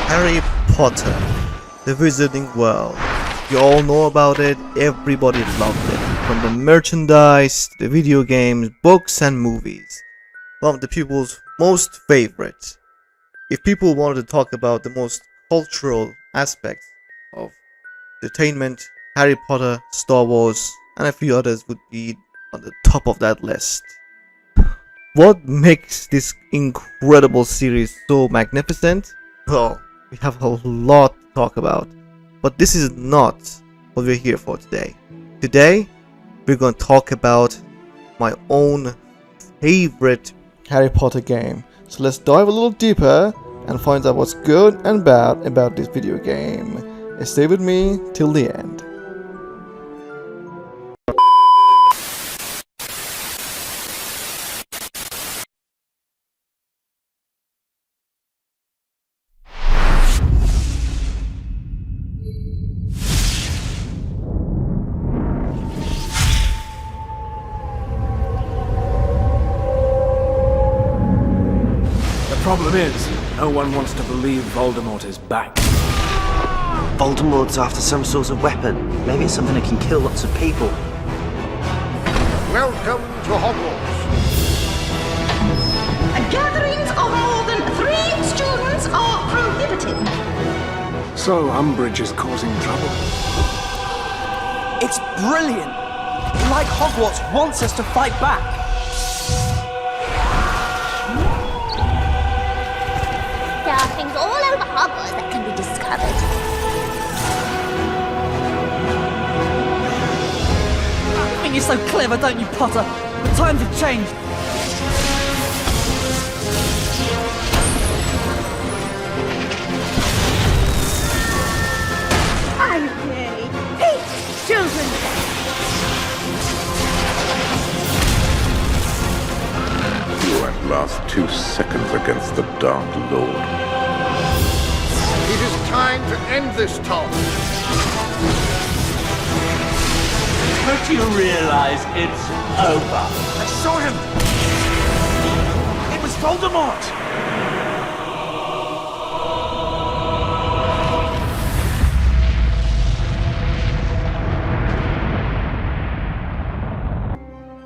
Harry Potter, the Wizarding World. You all know about it, everybody loved it. From the merchandise, the video games, books and movies. One of the people's most favorite. If people wanted to talk about the most cultural aspects of entertainment, Harry Potter, Star Wars, and a few others would be on the top of that list. What makes this incredible series so magnificent? Well, we have a lot to talk about, but this is not what we're here for today. Today, we're going to talk about my own favorite Harry Potter game. So let's dive a little deeper and find out what's good and bad about this video game. Stay with me till the end. The problem is, no one wants to believe Voldemort is back. Voldemort's after some sort of weapon. Maybe it's something that can kill lots of people. Welcome to Hogwarts. Gatherings of more than 3 students are prohibited. So Umbridge is causing trouble. It's brilliant! Like Hogwarts wants us to fight back. There are things all over Hogwarts that can be discovered. I think you're so clever, don't you, Potter? The times have changed. I really hate children. You won't last 2 seconds against the Dark Lord. It is time to end this talk. Don't you realize it's over? I saw him. It was Voldemort.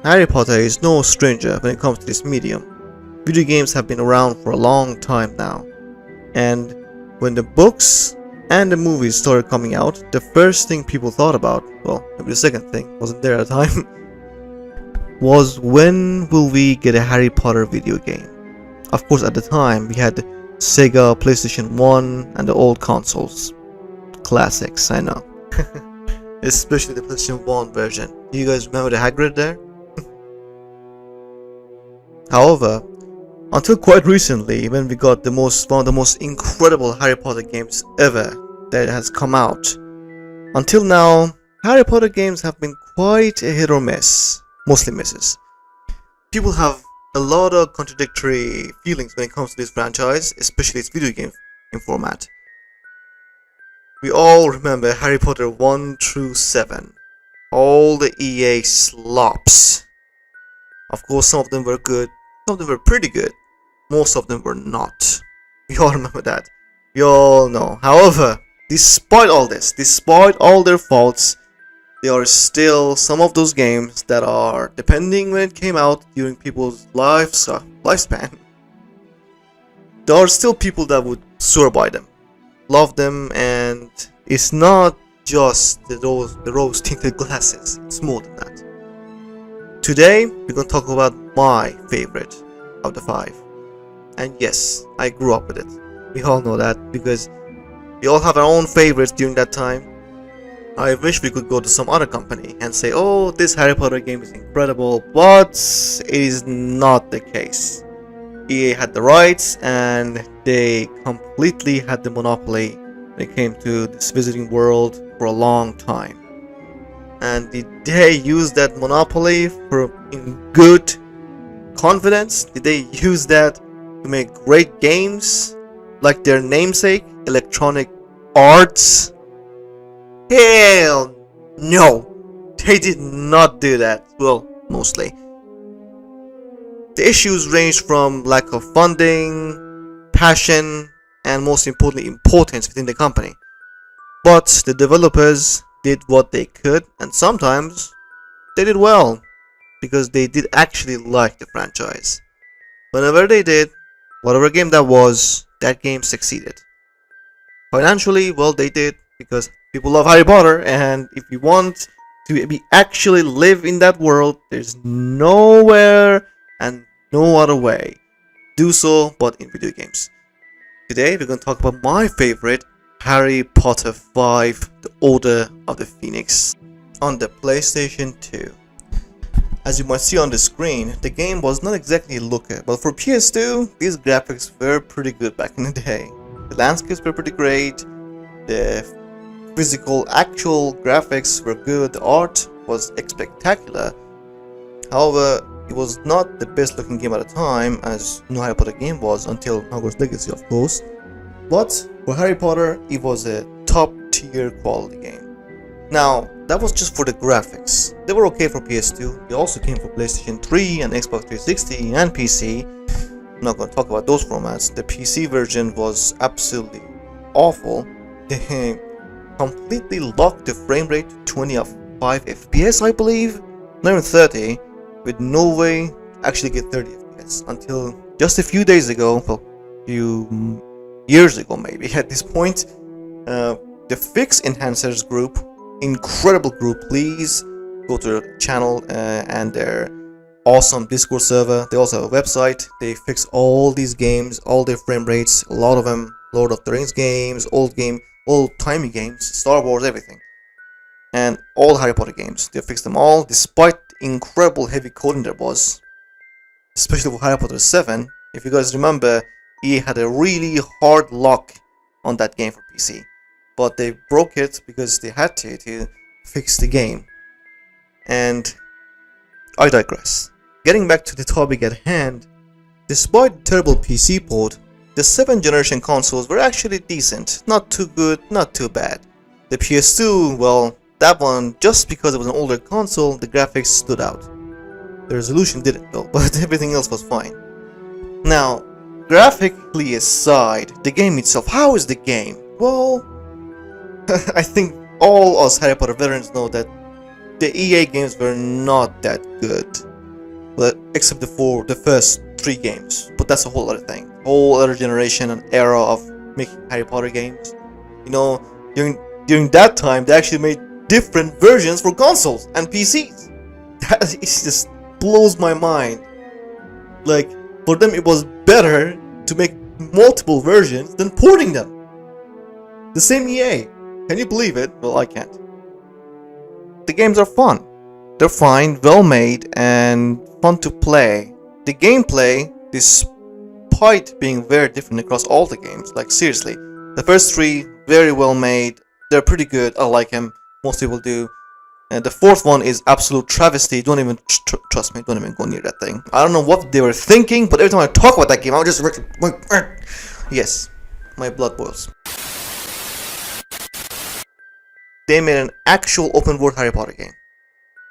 Harry Potter is no stranger when it comes to this medium. Video games have been around for a long time now, and when the books and the movies started coming out, the first thing people thought about, well, maybe the second thing, wasn't there at the time, was when will we get a Harry Potter video game? Of course, at the time we had Sega, PlayStation 1 and the old consoles. Classics, I know. Especially the PlayStation 1 version. Do you guys remember the Hagrid there? However, until quite recently, when we got one of the most incredible Harry Potter games ever that has come out, until now, Harry Potter games have been quite a hit or miss, mostly misses. People have a lot of contradictory feelings when it comes to this franchise, especially its video game in format. We all remember Harry Potter 1 through 7, all the EA slops. Of course, some of them were good, some of them were pretty good, most of them were not. We all remember that. We all know. However, despite all this, despite all their faults, there are still some of those games that are, depending when it came out during people's lifespan, there are still people that would swear by them, love them, and it's not just the rose tinted glasses, it's more than that. Today, we're going to talk about my favorite of the 5. And yes, I grew up with it. We all know that because we all have our own favorites during that time. I wish we could go to some other company and say, oh, this Harry Potter game is incredible, but it is not the case. EA had the rights and they completely had the monopoly when it came to this Wizarding World for a long time. And did they use that monopoly in good confidence? Did they use that to make great games like their namesake, Electronic Arts? Hell no! They did not do that. Well, mostly. The issues ranged from lack of funding, passion, and most importantly importance within the company. But the developers did what they could, and sometimes they did well because they did actually like the franchise. Whenever they did, whatever game that game succeeded. Financially, well, they did because people love Harry Potter, and if you want to be actually live in that world, there's nowhere and no other way. Do so, but in video games. Today, we're going to talk about my favorite, Harry Potter 5, The Order of the Phoenix, on the PlayStation 2. As you might see on the screen, the game was not exactly a looker, but for PS2, these graphics were pretty good back in the day. The landscapes were pretty great, the physical actual graphics were good, the art was spectacular. However, it was not the best looking game at the time, as no Harry Potter game was until Hogwarts Legacy, of course. But for Harry Potter, it was a top tier quality game. Now, that was just for the graphics. They were okay for PS2. They also came for PlayStation 3 and Xbox 360 and PC. I'm not going to talk about those formats. The PC version was absolutely awful. They completely locked the frame rate to 25 FPS, I believe. Not even 30, with no way to actually get 30 FPS until just a few days ago, well, few years ago maybe at this point. The Fix Enhancers group, incredible group, please go to their channel and their awesome Discord server. They also have a website. They fix all these games, all their frame rates, a lot of them, Lord of the Rings games, old-timey games, Star Wars, everything. And all Harry Potter games. They fixed them all, despite the incredible heavy coding there was. Especially for Harry Potter 7. If you guys remember, EA had a really hard lock on that game for PC. But they broke it because they had to fix the game. And I digress. Getting back to the topic at hand, despite the terrible PC port, the 7th generation consoles were actually decent. Not too good, not too bad. The PS2, well, that one, just because it was an older console, the graphics stood out. The resolution didn't though, but everything else was fine. Now, graphically aside, the game itself, how is the game? Well, I think all us Harry Potter veterans know that the EA games were not that good. But except for the first 3 games. But that's a whole other thing. Whole other generation and era of making Harry Potter games. You know, during that time, they actually made different versions for consoles and PCs. That just blows my mind. Like, for them it was better to make multiple versions than porting them. The same EA. Can you believe it? Well, I can't. The games are fun. They're fine, well made, and fun to play. The gameplay, despite being very different across all the games, like seriously, the first 3 very well made. They're pretty good. I like them. Most people do. And the 4th one is absolute travesty. Don't even trust me. Don't even go near that thing. I don't know what they were thinking, but every time I talk about that game, I'm just yes, my blood boils. They made an actual open world Harry Potter game.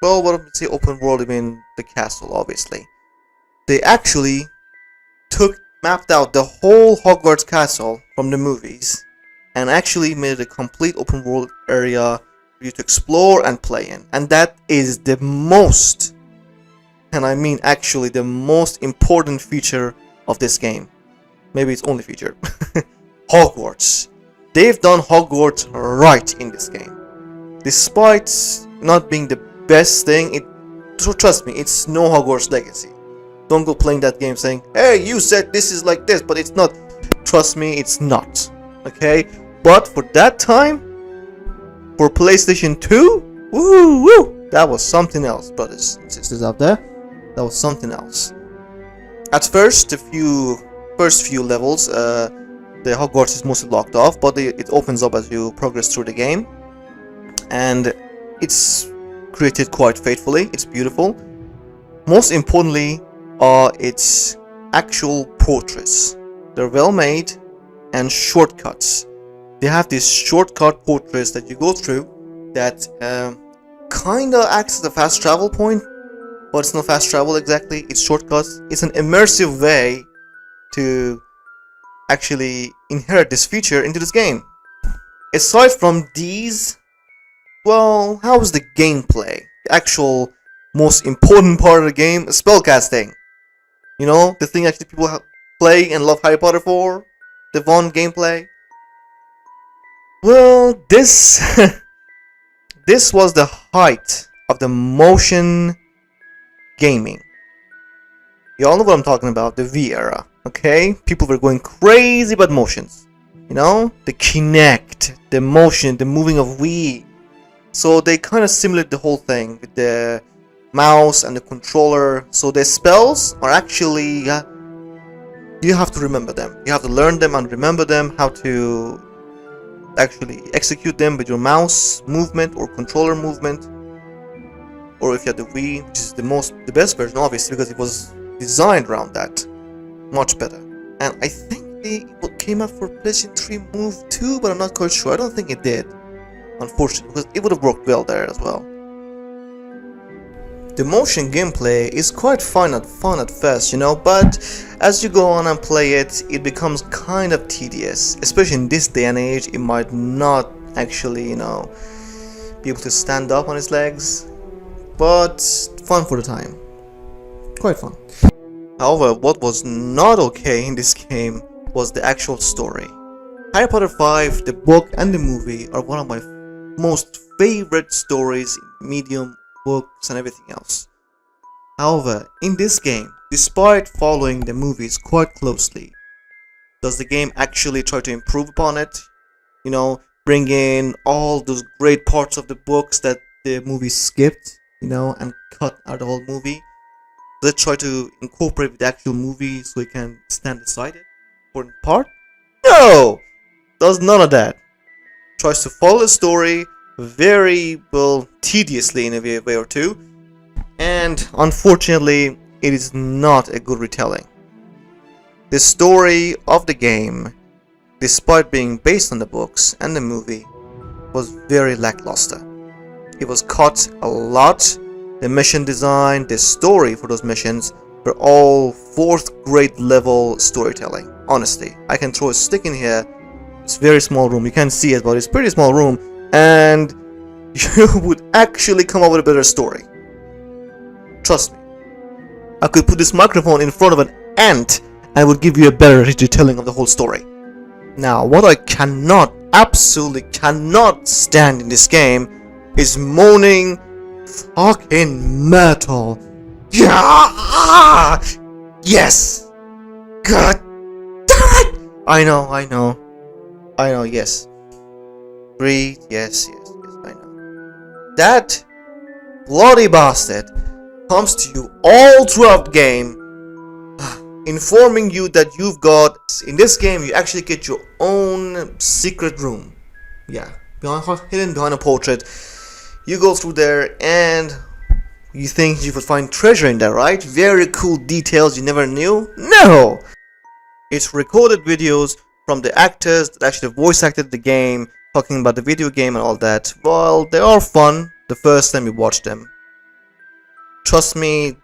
Well, what I say open world, I mean the castle, obviously. They actually mapped out the whole Hogwarts castle from the movies and actually made it a complete open world area for you to explore and play in. And that is the most, and I mean actually the most important feature of this game. Maybe it's only feature. Hogwarts. They've done Hogwarts right in this game. Despite not being the best thing, so trust me, it's no Hogwarts Legacy. Don't go playing that game saying, hey, you said this is like this, but it's not. Trust me, it's not. Okay? But for that time, for PlayStation 2, woo, that was something else, brothers and sisters out there. That was something else. At first, first few levels, the Hogwarts is mostly locked off, but it opens up as you progress through the game. And it's created quite faithfully. It's beautiful. Most importantly are its actual portraits. They're well made and shortcuts. They have these shortcut portraits that you go through that kinda acts as a fast travel point, but it's not fast travel exactly. It's shortcuts. It's an immersive way to actually inherit this feature into this game. Aside from these, well, how's the gameplay? The actual most important part of the game, spellcasting. You know, the thing actually people play and love Harry Potter for, the fun gameplay. Well, this this was the height of the motion gaming. You all know what I'm talking about, the V era, okay? People were going crazy about motions. You know, the Kinect, the motion, the moving of Wii. So they kind of simulate the whole thing with the mouse and the controller. So the spells are actually, you have to remember them. You have to learn them and remember them, how to actually execute them with your mouse movement or controller movement. Or if you have the Wii, which is the best version, obviously, because it was designed around that. Much better. And I think it came out for PlayStation 3 Move 2, but I'm not quite sure. I don't think it did, unfortunately, because it would have worked well there as well. The motion gameplay is quite fun at first, you know, but as you go on and play it, it becomes kind of tedious. Especially in this day and age, it might not actually, you know, be able to stand up on its legs, but fun for the time. Quite fun. However, what was not okay in this game was the actual story. Harry Potter 5, the book and the movie, are one of my most favorite stories in medium, books and everything else. However, in this game, despite following the movies quite closely, does the game actually try to improve upon it? You know, bring in all those great parts of the books that the movie skipped, you know, and cut out the whole movie? Does it try to incorporate the actual movie so it can stand beside it? Important part? No! Does none of that. Tries to follow the story very, well, tediously in a way or two, and unfortunately, it is not a good retelling. The story of the game, despite being based on the books and the movie, was very lackluster. It was cut a lot. The mission design, the story for those missions were all 4th grade level storytelling. Honestly, I can throw a stick in here. It's a very small room. You can't see it, but it's a pretty small room. And you would actually come up with a better story. Trust me. I could put this microphone in front of an ant and it would give you a better retelling of the whole story. Now, what I absolutely cannot stand in this game is moaning fucking metal. Yeah! Yes! God damn it! I know, yes. Breathe, yes, I know. That bloody bastard comes to you all throughout the game, informing you that you've got, in this game, you actually get your own secret room. Yeah, hidden behind a portrait. You go through there and you think you would find treasure in there, right? Very cool details you never knew? No! It's recorded videos from the actors that actually voice acted the game, talking about the video game and all that. Well, they are fun the first time you watch them. Trust me,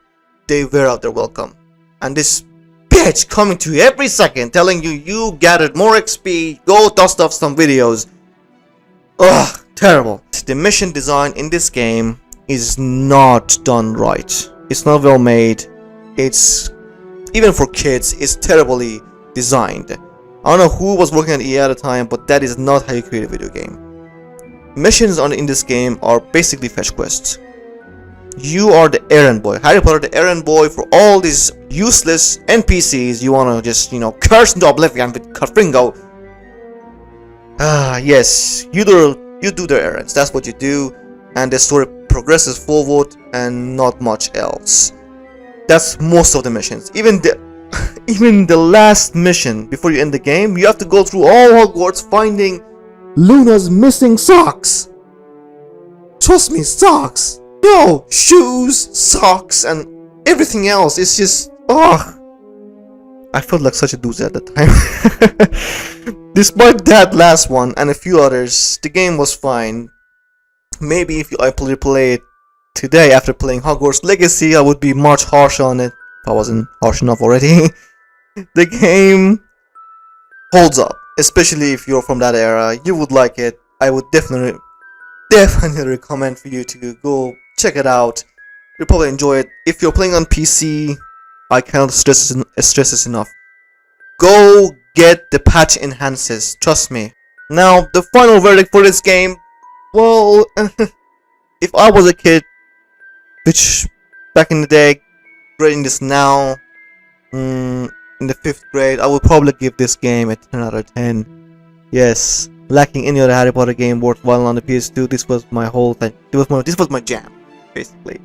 they were out there welcome. And this bitch coming to you every second telling you gathered more XP, go dust off some videos. Ugh, terrible. The mission design in this game is not done right. It's not well made. It's, even for kids, it's terribly designed. I don't know who was working at EA at the time, but that is not how you create a video game. Missions in this game are basically fetch quests. You are the errand boy. Harry Potter, the errand boy for all these useless NPCs you wanna just, you know, curse into oblivion with Carfringo. Yes, you do their errands. That's what you do, and the story progresses forward and not much else. That's most of the missions. Even the last mission before you end the game, you have to go through all Hogwarts finding Luna's missing socks. Trust me, socks. No, shoes, socks, and everything else. It's just, I felt like such a loser at the time. Despite that last one and a few others, the game was fine. Maybe if I play it today after playing Hogwarts Legacy, I would be much harsher on it. If I wasn't harsh enough already. The game holds up, especially if you're from that era. You would like it. I would definitely recommend for you to go check it out. You'll probably enjoy it. If you're playing on PC, I cannot stress this enough. Go get the patch enhances, trust me. Now, the final verdict for this game, well, if I was a kid, which back in the day, grading this now, in the 5th grade, I would probably give this game a 10 out of 10. Yes, lacking any other Harry Potter game worthwhile on the PS2, this was my whole thing. This was my jam, basically.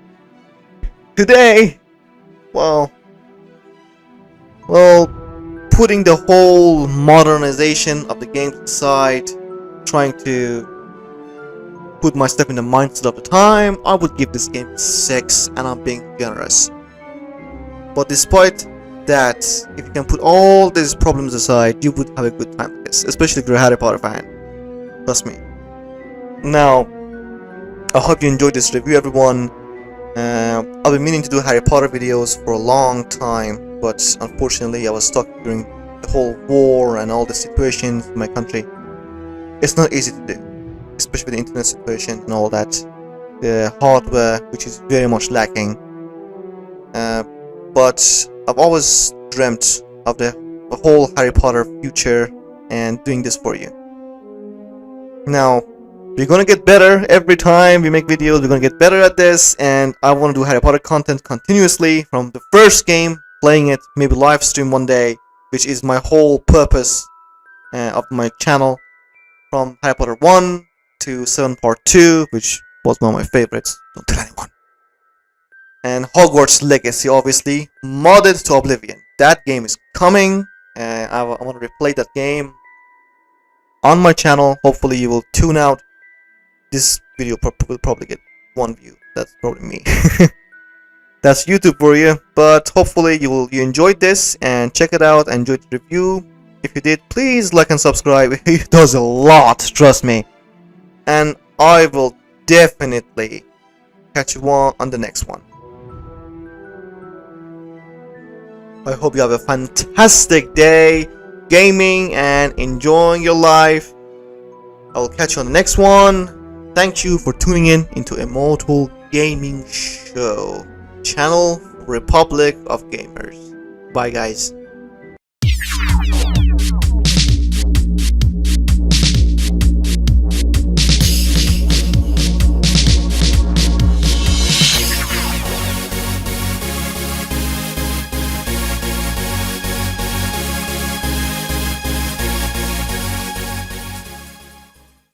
Today, well, putting the whole modernization of the game aside, trying to put myself in the mindset of the time, I would give this game 6, and I'm being generous. But despite that, if you can put all these problems aside, you would have a good time with this, especially if you're a Harry Potter fan. Trust me. Now, I hope you enjoyed this review, everyone. I've been meaning to do Harry Potter videos for a long time, but unfortunately I was stuck during the whole war and all the situations in my country. It's not easy to do, especially with the internet situation and all that. The hardware, which is very much lacking. But I've always dreamt of the whole Harry Potter future and doing this for you. Now, we're gonna get better every time we make videos. We're gonna get better at this, and I want to do Harry Potter content continuously from the first game, playing it, maybe live stream one day, which is my whole purpose of my channel, from Harry Potter 1 to 7 Part 2, which was one of my favorites. Don't tell anyone. And Hogwarts Legacy, obviously, modded to oblivion. That game is coming, and I want to replay that game on my channel. Hopefully you will tune out. This video will probably get 1 view. That's probably me. That's YouTube for you. But hopefully you enjoyed this and check it out. Enjoyed the review. If you did, please like and subscribe. It does a lot, trust me. And I will definitely catch you on the next one. I hope you have a fantastic day gaming and enjoying your life. I will catch you on the next one. Thank you for tuning in into Immortal Gaming Show, channel Republic of Gamers. Bye guys.